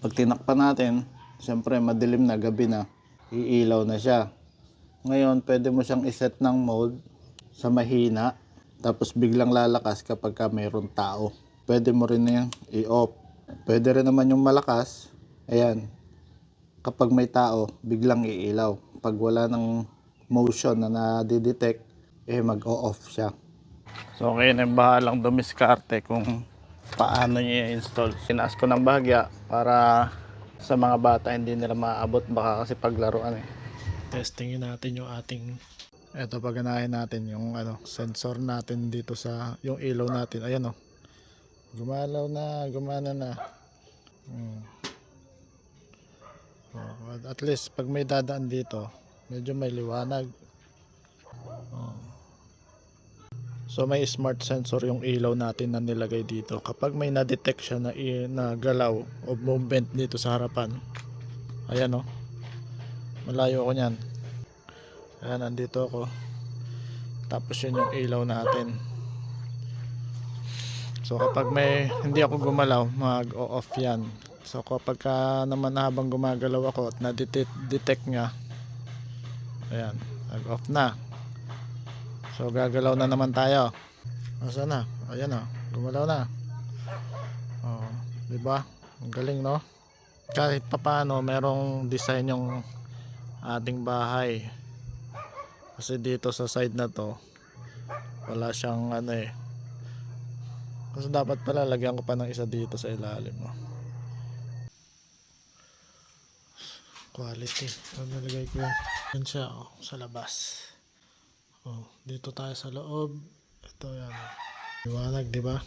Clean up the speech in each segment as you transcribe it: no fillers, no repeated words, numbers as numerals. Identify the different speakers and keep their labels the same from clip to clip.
Speaker 1: Pag tinakpan natin, siyempre madilim na, gabi na, iilaw na siya. Ngayon, pwede mo siyang iset ng mode sa mahina, tapos biglang lalakas kapag mayroon tao. Pwede mo rin na yung i-off. Pwede rin naman yung malakas, ayan, kapag may tao, biglang iilaw. Pag wala ng motion na nadidetect, mag-o-off siya. So, kayo na yung bahalang dumiskarte kung paano nyo i-install. Sinaas ko ng bahagya para sa mga bata hindi nila maaabot, baka kasi paglaruan Testingin natin yung ating, eto paganahin natin yung sensor natin dito sa yung ilaw natin. Ayan gumalaw na, gumana na. At least pag may dadaan dito, medyo may liwanag. So may smart sensor yung ilaw natin na nilagay dito. Kapag may na-detect siya na galaw o movement dito sa harapan, ayan malayo ako nyan. Ayan, nandito ako. Tapos yun yung ilaw natin. So kapag may hindi ako gumalaw, mag-o-off yan. So kapag naman habang gumagalaw ako at na-detect nya, ayan, mag-off na. So gagalaw na naman tayo. Asa na? Ayan gumalaw na. Di ba? Ang galing, no? Kahit papaano merong design yung ating bahay. Kasi dito sa side na to, wala siyang Kasi dapat pala lagyan ko pa ng isa dito sa ilalim, Quality. So nalagay ko yan siya sa labas. Dito tayo sa loob. Ito yan. Liwanag, di ba?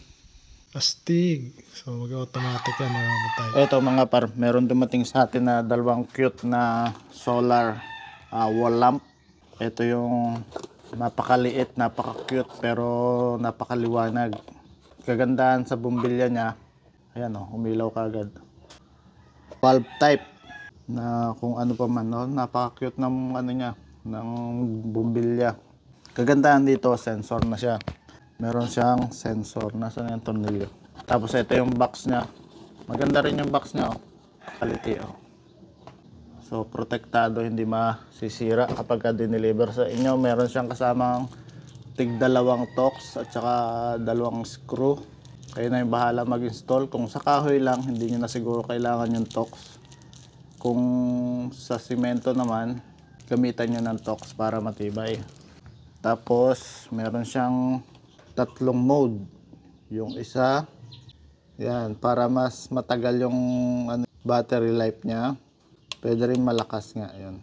Speaker 1: Astig. So mag-automatic yan mga batay. Ito mga par, meron dumating sa atin na dalawang cute na solar wall lamp. Ito yung napakaliit, napaka-cute pero napakaliwanag. Kagandahan sa bumbilya niya, ayan umilaw kagad. Bulb type na kung ano pa man, napaka-cute ng niya, ng bumbilya. Kagandahan dito, sensor na siya. Meron siyang sensor. Nasaan yung tornilyo? Tapos ito yung box niya. Maganda rin yung box niya, quality, So protektado, hindi masisira kapag dineliver sa inyo. Meron siyang kasamang tig-dalawang tox at saka dalawang screw. Kayo na yung bahala mag-install. Kung sa kahoy lang, hindi nyo na siguro kailangan yung tox. Kung sa simento naman, gamitan nyo ng tox para matibay. Tapos meron siyang tatlong mode. Yung isa, yan, para mas matagal yung battery life niya. Pwede rin malakas nga, yun.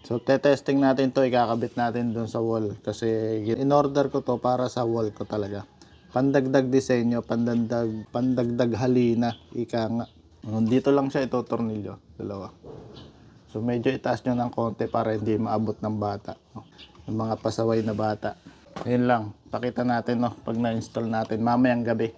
Speaker 1: So testing natin to, ikakabit natin dun sa wall. Kasi in-order ko to para sa wall ko talaga. Pandagdag disenyo, pandagdag halina, ika nga. Dito lang siya ito tornilyo, dalawa. So medyo itaas nyo ng konti para hindi maabot ng bata. Yung mga pasaway na bata. Yun lang, pakita natin pag na-install natin mamayang gabi.